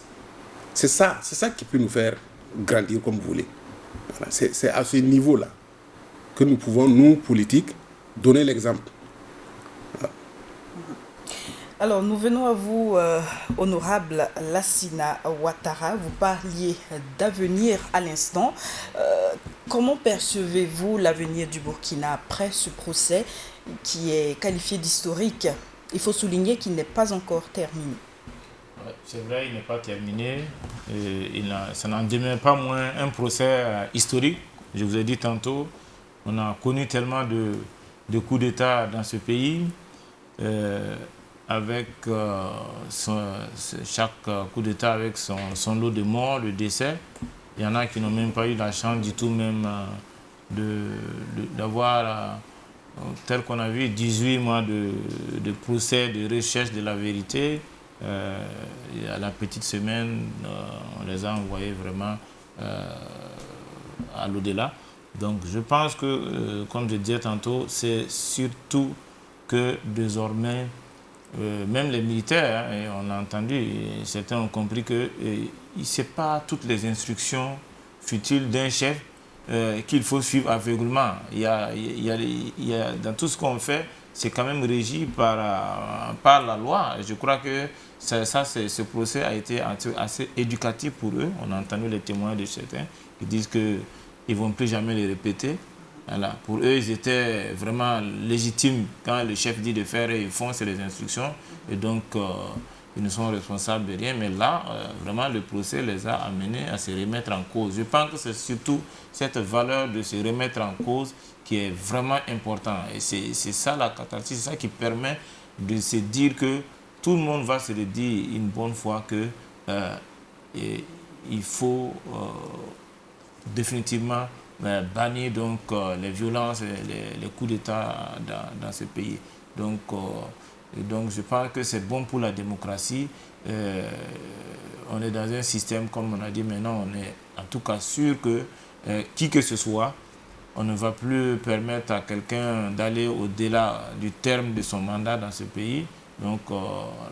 C'est ça qui peut nous faire grandir comme vous voulez. Voilà, c'est à ce niveau-là que nous pouvons, nous, politiques, donner l'exemple. Voilà. Alors, nous venons à vous, honorable Lassina Ouattara. Vous parliez d'avenir à l'instant. Comment percevez-vous l'avenir du Burkina après ce procès qui est qualifié d'historique? Il faut souligner qu'il n'est pas encore terminé. C'est vrai, il n'est pas terminé. Ça n'en demeure pas moins un procès historique. Je vous ai dit tantôt, on a connu tellement de coups d'État dans ce pays, avec chaque coup d'État avec son lot de morts, de décès. Il y en a qui n'ont même pas eu la chance du tout même d'avoir, tel qu'on a vu, 18 mois de procès, de recherche de la vérité. À la petite semaine, on les a envoyés vraiment à l'au-delà. Donc je pense que, comme je disais tantôt, c'est surtout que désormais, même les militaires, et on a entendu, et certains ont compris que ce n'est pas toutes les instructions futiles d'un chef qu'il faut suivre aveuglement. Il y a, dans tout ce qu'on fait, c'est quand même régi par la loi. Je crois que ce procès a été assez éducatif pour eux. On a entendu les témoins de certains qui disent qu'ils ne vont plus jamais les répéter. Voilà. Pour eux, ils étaient vraiment légitimes. Quand le chef dit de faire, ils font, c'est les instructions. Et donc, ils ne sont responsables de rien. Mais là, vraiment, le procès les a amenés à se remettre en cause. Je pense que c'est surtout cette valeur de se remettre en cause qui est vraiment important. Et c'est ça la catharsis, c'est ça qui permet de se dire que tout le monde va se le dire une bonne fois que il faut définitivement bannir donc, les violences, les coups d'État dans ce pays. Donc je pense que c'est bon pour la démocratie. On est dans un système, comme on a dit maintenant, on est en tout cas sûr que qui que ce soit, on ne va plus permettre à quelqu'un d'aller au-delà du terme de son mandat dans ce pays. Donc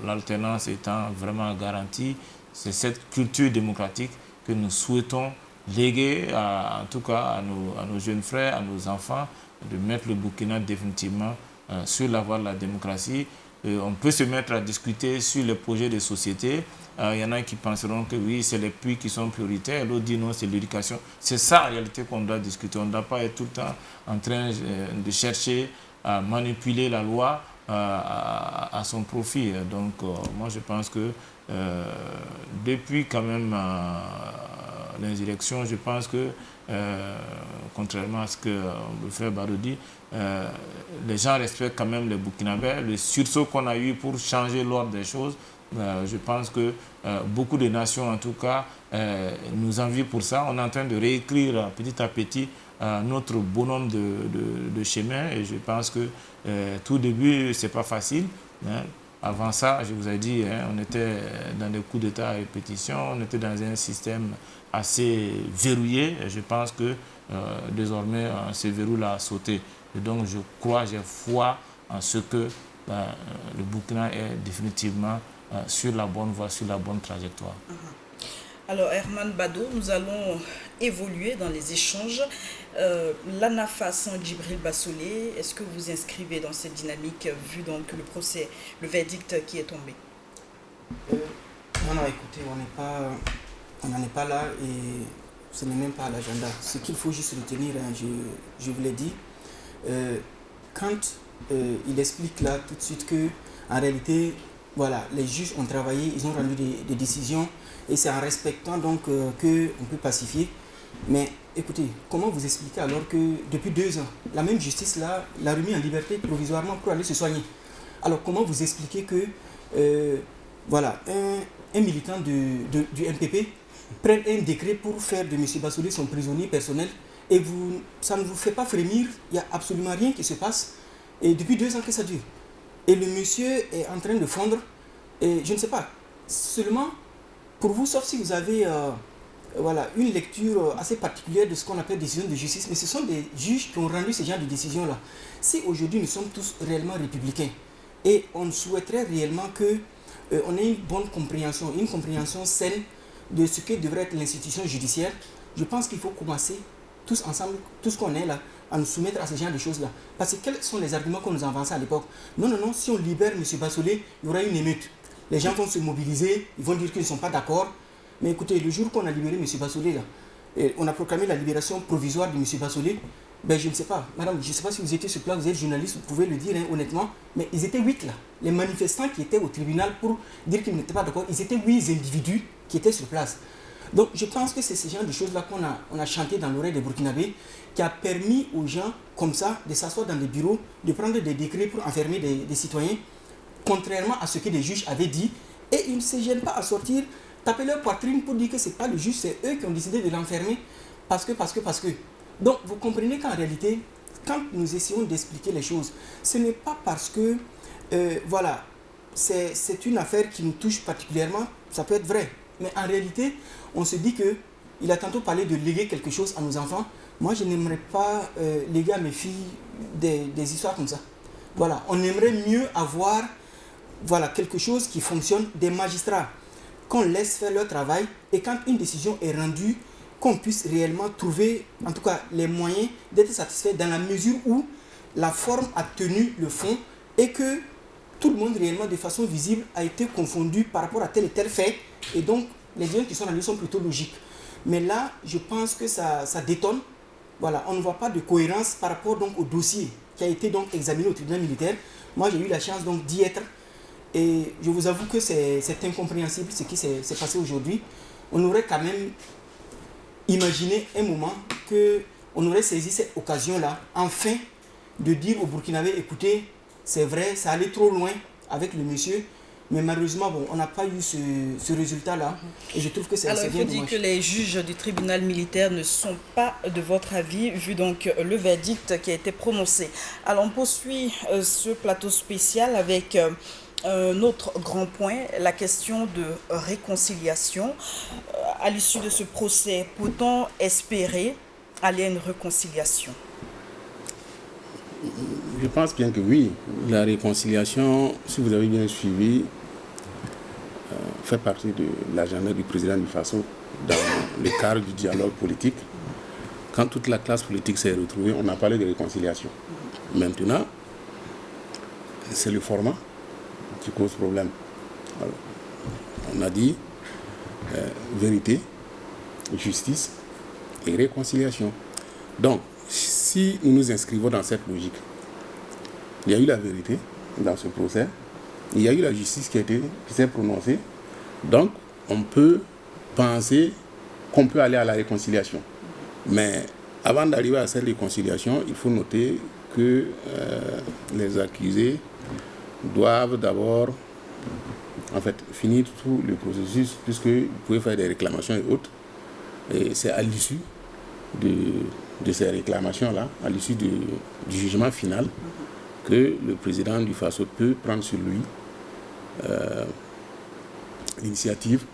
l'alternance étant vraiment garantie, c'est cette culture démocratique que nous souhaitons léguer en tout cas à nos jeunes frères, à nos enfants, de mettre le Burkina définitivement sur la voie de la démocratie. on peut se mettre à discuter sur les projets de société. Il y en a qui penseront que oui, c'est les puits qui sont prioritaires, l'autre dit non, c'est l'éducation. C'est ça en réalité qu'on doit discuter. On ne doit pas être tout le temps en train de chercher à manipuler la loi à son profit. Donc moi je pense que depuis quand même l'insurrection, je pense que contrairement à ce que le frère Barreau dit, les gens respectent quand même les Burkinabés. Le sursaut qu'on a eu pour changer l'ordre des choses, je pense que beaucoup de nations, en tout cas, nous envient pour ça. On est en train de réécrire petit à petit notre bonhomme de chemin. Et je pense que tout début, ce n'est pas facile. Hein. Avant ça, je vous ai dit, hein, on était dans des coups d'État à répétition, on était dans un système assez verrouillé. Et je pense que désormais, ce verrou-là a sauté. Et donc, je crois, j'ai foi en ce que le Burkina est définitivement sur la bonne voie, sur la bonne trajectoire. Alors, Herman Bado, nous allons évoluer dans les échanges. L'ANAFA sans Djibril Bassolé, est-ce que vous inscrivez dans cette dynamique vu donc le procès, le verdict qui est tombé? Non, écoutez, on n'en est pas là et ce n'est même pas à l'agenda. Ce qu'il faut juste retenir, hein, je vous l'ai dit, quand il explique là tout de suite que en réalité, voilà, les juges ont travaillé, ils ont rendu des décisions et c'est en respectant donc qu'on peut pacifier. Mais écoutez, comment vous expliquez alors que depuis 2 ans, la même justice là l'a remis en liberté provisoirement pour aller se soigner? Alors comment vous expliquez que voilà, un militant du MPP prenne un décret pour faire de M. Bassolé son prisonnier personnel et ça ne vous fait pas frémir, il n'y a absolument rien qui se passe et depuis 2 ans que ça dure. Et le monsieur est en train de fondre, et je ne sais pas, seulement pour vous, sauf si vous avez voilà, une lecture assez particulière de ce qu'on appelle décision de justice, mais ce sont des juges qui ont rendu ce genre de décisions-là. Si aujourd'hui nous sommes tous réellement républicains, et on souhaiterait réellement qu'on ait une bonne compréhension, une compréhension saine de ce que devrait être l'institution judiciaire, je pense qu'il faut commencer tous ensemble, tout ce qu'on est là, à nous soumettre à ce genre de choses-là. Parce que quels sont les arguments qu'on nous avançait à l'époque? Non, si on libère M. Bassolé, il y aura une émeute. Les gens vont se mobiliser, ils vont dire qu'ils ne sont pas d'accord. Mais écoutez, le jour qu'on a libéré M. Bassolé, là, et on a proclamé la libération provisoire de M. Bassolé, ben je ne sais pas, madame, je ne sais pas si vous étiez sur place, vous êtes journaliste, vous pouvez le dire hein, honnêtement, mais ils étaient 8 là. Les manifestants qui étaient au tribunal pour dire qu'ils n'étaient pas d'accord, ils étaient 8 individus qui étaient sur place. Donc je pense que c'est ce genre de choses-là qu'on a chanté dans l'oreille des Burkinabés qui a permis aux gens comme ça de s'asseoir dans des bureaux, de prendre des décrets pour enfermer des citoyens, contrairement à ce que les juges avaient dit. Et ils ne se gênent pas à sortir, taper leur poitrine pour dire que ce n'est pas le juge, c'est eux qui ont décidé de l'enfermer parce que. Donc vous comprenez qu'en réalité, quand nous essayons d'expliquer les choses, ce n'est pas parce que, voilà, c'est une affaire qui nous touche particulièrement, ça peut être vrai. Mais en réalité, on se dit qu'il a tantôt parlé de léguer quelque chose à nos enfants. Moi, je n'aimerais pas léguer à mes filles des histoires comme ça. Voilà, on aimerait mieux avoir quelque chose qui fonctionne, des magistrats, qu'on laisse faire leur travail et quand une décision est rendue, qu'on puisse réellement trouver, en tout cas, les moyens d'être satisfait dans la mesure où la forme a tenu le fond et que tout le monde réellement de façon visible a été confondu par rapport à tel et tel fait et donc les décisions qui sont rendues sont plutôt logiques. Mais là, je pense que ça détonne. Voilà, on ne voit pas de cohérence par rapport donc au dossier qui a été donc examiné au tribunal militaire. Moi, j'ai eu la chance donc d'y être et je vous avoue que c'est incompréhensible ce qui s'est passé aujourd'hui. On aurait quand même imaginé un moment qu'on aurait saisi cette occasion-là, enfin, de dire aux Burkinabés, écoutez, c'est vrai, ça allait trop loin avec le monsieur, mais malheureusement, bon, on n'a pas eu ce résultat-là. Et je trouve que c'est bien dommage. Alors, il faut dire que les juges du tribunal militaire ne sont pas de votre avis, vu donc le verdict qui a été prononcé. Alors, on poursuit ce plateau spécial avec un autre grand point, la question de réconciliation. À l'issue de ce procès, peut-on espérer aller à une réconciliation? Je pense bien que oui. La réconciliation, si vous avez bien suivi, fait partie de l'agenda du président du Faso dans le cadre du dialogue politique. Quand toute la classe politique s'est retrouvée, on a parlé de réconciliation. Maintenant, c'est le format. qui cause problème. Alors, on a dit vérité, justice et réconciliation. Donc, si nous nous inscrivons dans cette logique, il y a eu la vérité dans ce procès, il y a eu la justice qui s'est prononcée, donc on peut penser qu'on peut aller à la réconciliation. Mais avant d'arriver à cette réconciliation, il faut noter que les accusés doivent d'abord finir tout le processus, puisqu'ils pouvaient faire des réclamations et autres. Et c'est à l'issue de ces réclamations-là, à l'issue du jugement final, que le président du FASO peut prendre sur lui l'initiative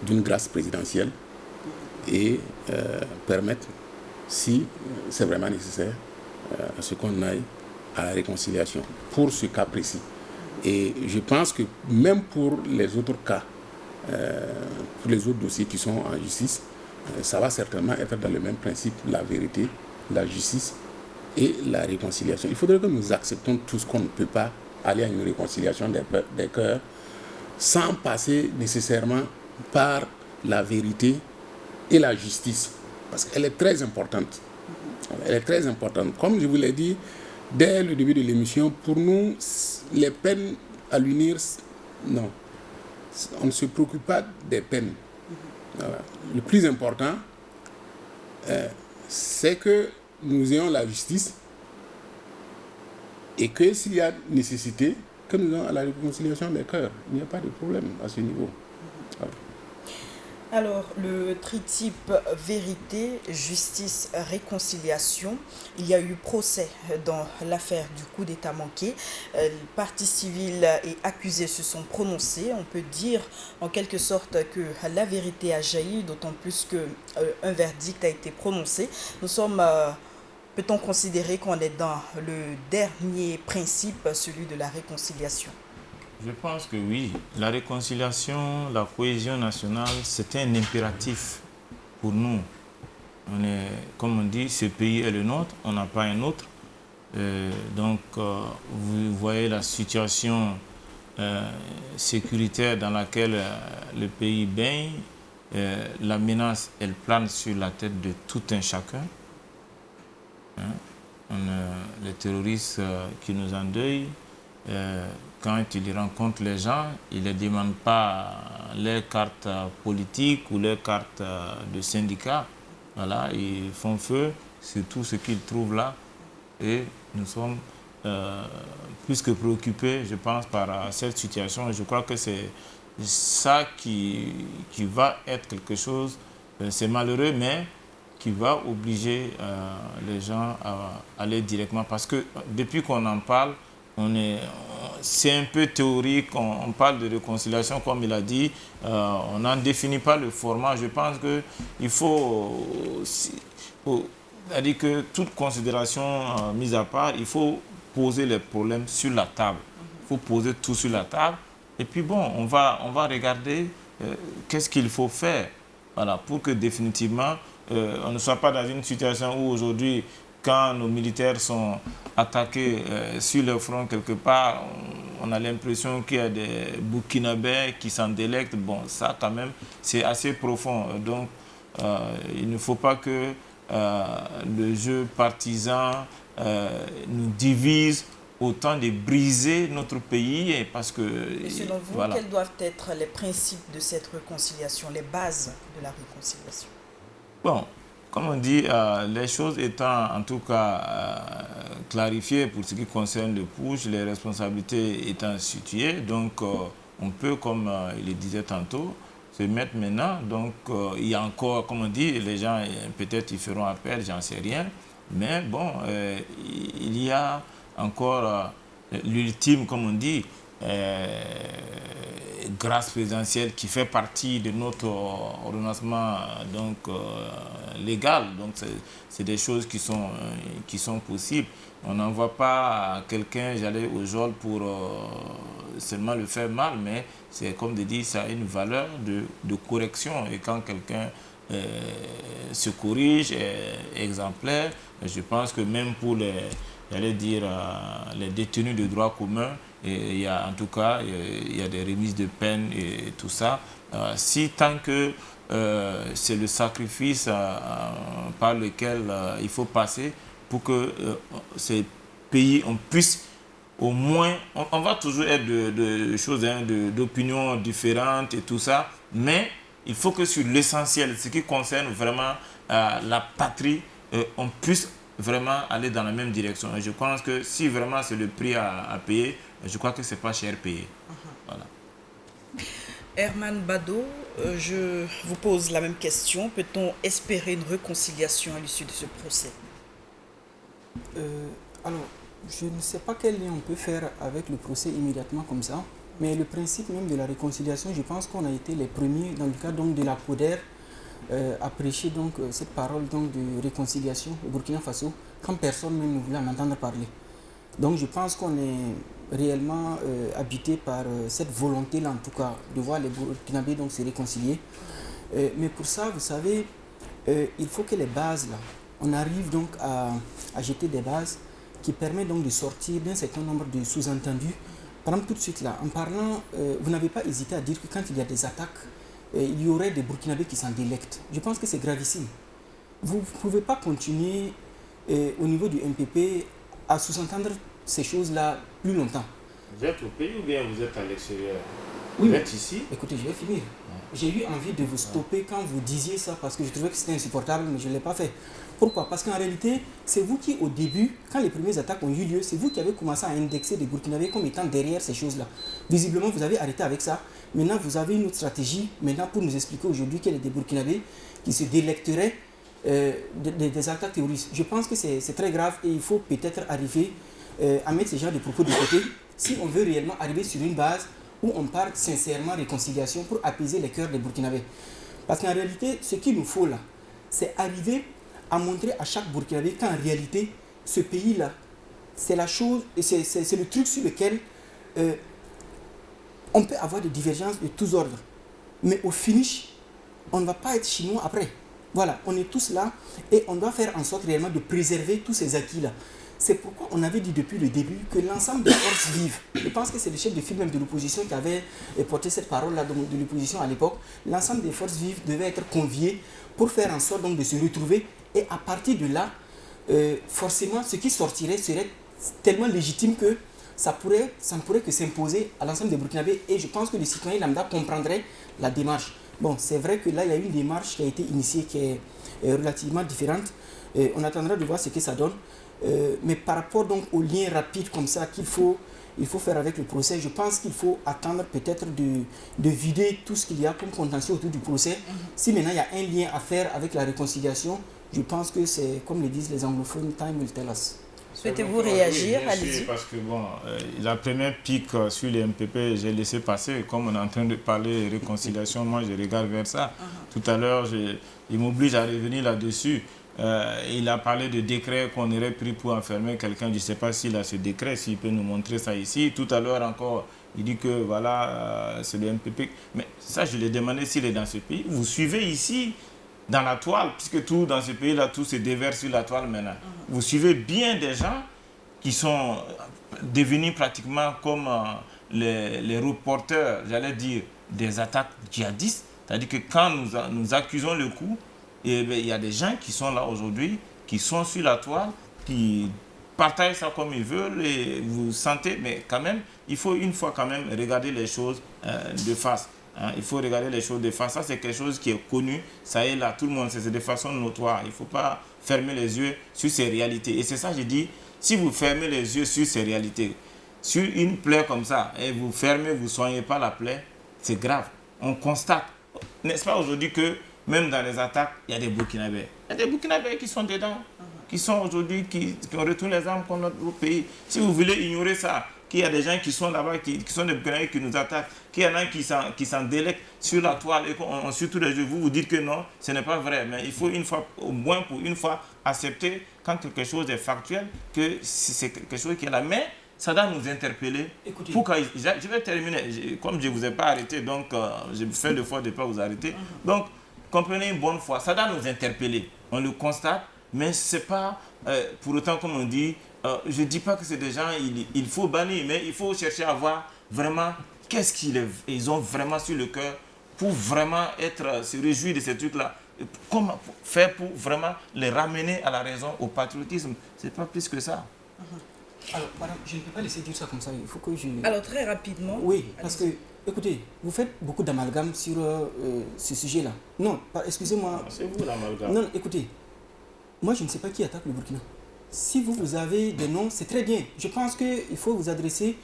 d'une grâce présidentielle et permettre, si c'est vraiment nécessaire, à ce qu'on aille à la réconciliation pour ce cas précis. Et je pense que même pour les autres cas, pour les autres dossiers qui sont en justice, ça va certainement être dans le même principe, la vérité, la justice et la réconciliation. Il faudrait que nous acceptons tous qu'on ne peut pas aller à une réconciliation des cœurs sans passer nécessairement par la vérité et la justice, parce qu'elle est très importante. Elle est très importante. Comme je vous l'ai dit dès le début de l'émission, pour nous, les peines à l'unir, non. On ne se préoccupe pas des peines. Voilà. Le plus important, c'est que nous ayons la justice et que s'il y a nécessité, que nous ayons à la réconciliation des cœurs. Il n'y a pas de problème à ce niveau. Voilà. Alors, le tritype vérité, justice, réconciliation, il y a eu procès dans l'affaire du coup d'État manqué. Parties civiles et accusés se sont prononcés. On peut dire en quelque sorte que la vérité a jailli, d'autant plus qu'un verdict a été prononcé. Nous sommes, peut-on considérer qu'on est dans le dernier principe, celui de la réconciliation? Je pense que oui. La réconciliation, la cohésion nationale, c'est un impératif pour nous. On est, comme on dit, ce pays est le nôtre, on n'a pas un autre. Vous voyez la situation sécuritaire dans laquelle le pays baigne. La menace, elle plane sur la tête de tout un chacun. Les terroristes qui nous endeuillent, quand ils rencontrent les gens, ils ne demandent pas leur carte politique ou leur carte de syndicat. Voilà, ils font feu sur tout ce qu'ils trouvent là. Et nous sommes plus que préoccupés, je pense, par cette situation. Je crois que c'est ça qui va être quelque chose, c'est malheureux, mais qui va obliger les gens à aller directement. Parce que depuis qu'on en parle, c'est un peu théorique, on parle de réconciliation, comme il a dit, on n'en définit pas le format. Je pense qu'il faut, c'est-à-dire que toute considération mise à part, il faut poser les problèmes sur la table. Il faut poser tout sur la table. Et puis bon, on va regarder qu'est-ce qu'il faut faire, voilà, pour que définitivement, on ne soit pas dans une situation où aujourd'hui, quand nos militaires sont attaqués sur le front quelque part, on a l'impression qu'il y a des Burkinabés qui s'en délectent. Bon, ça quand même, c'est assez profond. Donc, il ne faut pas que le jeu partisan nous divise autant de briser notre pays. Et parce que, et selon vous, voilà. Quels doivent être les principes de cette réconciliation, les bases de la réconciliation? Bon, comme on dit, les choses étant en tout cas clarifiées pour ce qui concerne le push, les responsabilités étant situées, donc on peut, comme il le disait tantôt, se mettre maintenant. Donc il y a encore, comme on dit, les gens peut-être ils feront appel, j'en sais rien, mais bon, il y a encore l'ultime, comme on dit, grâce présidentielle qui fait partie de notre ordonnancement légal. Donc c'est des choses qui sont possibles. On n'envoie pas quelqu'un, j'allais au geôle pour seulement le faire mal, mais c'est comme de dire, ça a une valeur de correction. Et quand quelqu'un se corrige, est exemplaire, je pense que même pour les détenus de droit commun, Et en tout cas, il y a des remises de peine et tout ça. Si tant que c'est le sacrifice par lequel il faut passer pour que ces pays, on puisse au moins, on va toujours être de choses, hein, d'opinions différentes et tout ça, mais il faut que sur l'essentiel, ce qui concerne vraiment la patrie, on puisse vraiment aller dans la même direction. Et je pense que si vraiment c'est le prix à payer, je crois que c'est pas cher payé. Voilà. Herman Bado, je vous pose la même question. Peut-on espérer une réconciliation à l'issue de ce procès? Alors, je ne sais pas quel lien on peut faire avec le procès immédiatement comme ça, mais le principe même de la réconciliation, je pense qu'on a été les premiers, dans le cas donc de la CODER, à prêcher donc cette parole donc de réconciliation au Burkina Faso, quand personne même ne voulait en entendre parler. Donc je pense qu'on est réellement habité par cette volonté-là, en tout cas, de voir les Burkinabés donc se réconcilier. Mais pour ça, vous savez, il faut que les bases, là, on arrive donc à jeter des bases qui permettent donc de sortir d'un certain nombre de sous-entendus. Par exemple, tout de suite là, en parlant, vous n'avez pas hésité à dire que quand il y a des attaques, il y aurait des Burkinabés qui s'en délectent. Je pense que c'est gravissime. Vous ne pouvez pas continuer au niveau du MPP à sous-entendre ces choses-là plus longtemps. Vous êtes au pays ou bien vous êtes à l'extérieur? Oui, vous êtes ici? Écoutez, je vais finir. J'ai eu envie de vous stopper quand vous disiez ça parce que je trouvais que c'était insupportable, mais je ne l'ai pas fait. Pourquoi? Parce qu'en réalité, c'est vous qui, au début, quand les premières attaques ont eu lieu, c'est vous qui avez commencé à indexer des Burkinabés comme étant derrière ces choses-là. Visiblement, vous avez arrêté avec ça. Maintenant, vous avez une autre stratégie maintenant pour nous expliquer aujourd'hui qu'il y a des Burkinabés qui se délecteraient des attaques terroristes. Je pense que c'est très grave et il faut peut-être arriver à mettre ces genres de propos de côté si on veut réellement arriver sur une base où on parle sincèrement de réconciliation pour apaiser les cœurs des Burkinabés. Parce qu'en réalité, ce qu'il nous faut là, c'est arriver à montrer à chaque Burkinabé qu'en réalité, ce pays-là, c'est la chose, c'est le truc sur lequel on peut avoir des divergences de tous ordres. Mais au finish, on ne va pas être chinois après. Voilà, on est tous là et on doit faire en sorte réellement de préserver tous ces acquis-là. C'est pourquoi on avait dit depuis le début que l'ensemble des forces vives, je pense que c'est le chef de file même de l'opposition qui avait porté cette parole-là de l'opposition à l'époque, l'ensemble des forces vives devait être conviées pour faire en sorte donc de se retrouver et à partir de là, forcément ce qui sortirait serait tellement légitime que ça ne pourrait que s'imposer à l'ensemble des Burkinabés et je pense que les citoyens lambda comprendraient la démarche. Bon, c'est vrai que là, il y a une démarche qui a été initiée qui est relativement différente. On attendra de voir ce que ça donne. Mais par rapport donc au lien rapide comme ça il faut faire avec le procès, je pense qu'il faut attendre peut-être de vider tout ce qu'il y a comme contentieux autour du procès. Si maintenant il y a un lien à faire avec la réconciliation, je pense que c'est comme le disent les anglophones, time will tell us. Souhaitez-vous réagir? Allez-y. Parce que bon, la première pique sur les MPP, j'ai laissé passer. Comme on est en train de parler de réconciliation, moi je regarde vers ça. Tout à l'heure, il m'oblige à revenir là-dessus. Il a parlé de décret qu'on aurait pris pour enfermer quelqu'un. Je ne sais pas s'il a ce décret, s'il peut nous montrer ça ici. Tout à l'heure encore, il dit que voilà, c'est le MPP. Mais ça, je lui ai demandé s'il est dans ce pays. Vous suivez ici, dans la toile, puisque tout dans ce pays-là, tout se déverse sur la toile maintenant. Vous suivez bien des gens qui sont devenus pratiquement comme les reporters, j'allais dire, des attaques djihadistes. C'est-à-dire que quand nous accusons le coup, et bien, il y a des gens qui sont là aujourd'hui, qui sont sur la toile, qui partagent ça comme ils veulent et vous sentez, mais quand même, il faut une fois quand même regarder les choses de face. Hein. Il faut regarder les choses de face. Ça, c'est quelque chose qui est connu, ça est là, tout le monde, c'est de façon notoire. Il ne faut pas fermer les yeux sur ces réalités. Et c'est ça, je dis, si vous fermez les yeux sur ces réalités, sur une plaie comme ça, et vous fermez, vous ne soignez pas la plaie, c'est grave. On constate, n'est-ce pas aujourd'hui que même dans les attaques, il y a des Burkinabés. Il y a des Burkinabés qui sont dedans, qui sont aujourd'hui, qui ont retourné les armes contre notre pays. Si vous voulez ignorer ça, qu'il y a des gens qui sont là-bas, qui sont des Burkinabés qui nous attaquent, qu'il y en a qui s'en délectent sur la toile et qu'on suit tous les jours, vous dites que non, ce n'est pas vrai. Mais il faut une fois, au moins pour une fois, accepter quand quelque chose est factuel, que c'est quelque chose qui est là. Mais ça doit nous interpeller. Écoutez. Je vais terminer. Comme je ne vous ai pas arrêté, donc je fais l'effort de ne pas vous arrêter. Donc, comprenez une bonne fois, ça doit nous interpeller. On le constate, mais ce n'est pas pour autant, comme on dit, je ne dis pas que c'est des gens, il faut bannir, mais il faut chercher à voir vraiment qu'est-ce qu'ils ont vraiment sur le cœur pour vraiment se réjouir de ces trucs-là. Comment faire pour vraiment les ramener à la raison, au patriotisme. C'est pas plus que ça. Alors, madame, je ne peux pas laisser dire ça comme ça. Il faut que je... Alors, très rapidement. Oui, parce que, écoutez, vous faites beaucoup d'amalgame sur ce sujet-là. Non, excusez-moi. C'est vous l'amalgame. Non, écoutez, moi, je ne sais pas qui attaque le Burkina. Si vous avez des noms, c'est très bien. Je pense qu'il faut vous adresser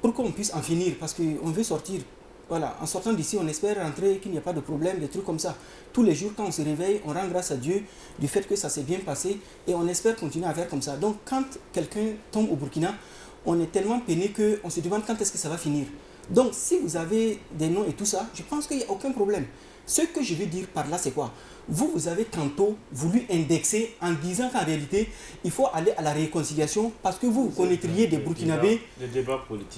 pour qu'on puisse en finir, parce qu'on veut sortir. Voilà, en sortant d'ici, on espère rentrer, qu'il n'y a pas de problème, des trucs comme ça. Tous les jours, quand on se réveille, on rend grâce à Dieu du fait que ça s'est bien passé et on espère continuer à faire comme ça. Donc, quand quelqu'un tombe au Burkina, on est tellement peiné qu'on se demande quand est-ce que ça va finir. Donc, si vous avez des noms et tout ça, je pense qu'il n'y a aucun problème. Ce que je veux dire par là, c'est quoi? Vous avez tantôt voulu indexer en disant qu'en réalité, il faut aller à la réconciliation parce que vous connaîtriez des Burkinabés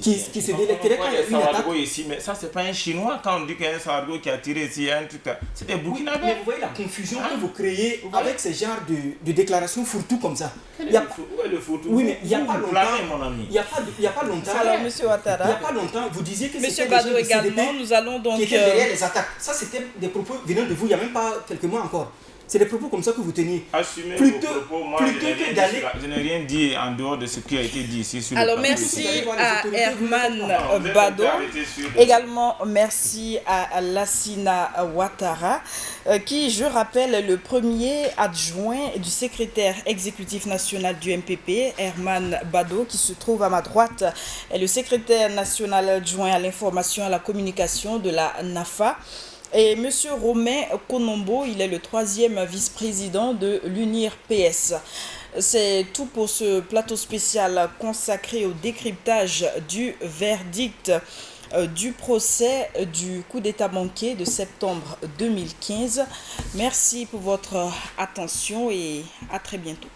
qui se délecteraient quand il y a une attaque. Ici, mais ça, c'est pas un Chinois. Quand on dit qu'il y a un Sargo qui a tiré ici, il y a un truc. C'est des Burkinabés. Mais vous voyez la confusion que vous créez avec ce genre de déclarations fourre-tout comme ça. Il y a le fourre-tout. Oui, mais il n'y a pas longtemps. Mon ami. Il n'y a pas longtemps. Alors, M. Ouattara. Il n'y a pas longtemps, vous disiez que Monsieur c'était Badou des gens également, nous allons donc. qui étaient derrière les attaques. Ça, c'était des propos venant de vous il n'y a même pas quelques mois encore. C'est des propos comme ça que vous teniez. Assumez Plutôt- vos propos. Moi, plutôt que d'aller- je n'ai rien dit en dehors de ce qui a été dit ici sur Alors le plateau. merci Vous allez voir les à autorités, Herman vous Vous êtes Bado. arrêté sur- Également merci à Lassina Ouattara, qui, je rappelle, est le premier adjoint du secrétaire exécutif national du MPP, Herman Bado, qui se trouve à ma droite, est le secrétaire national adjoint à l'information et à la communication de la NAFA. Et M. Romain Konombo, il est le troisième vice-président de l'UNIR PS. C'est tout pour ce plateau spécial consacré au décryptage du verdict du procès du coup d'État manqué de septembre 2015. Merci pour votre attention et à très bientôt.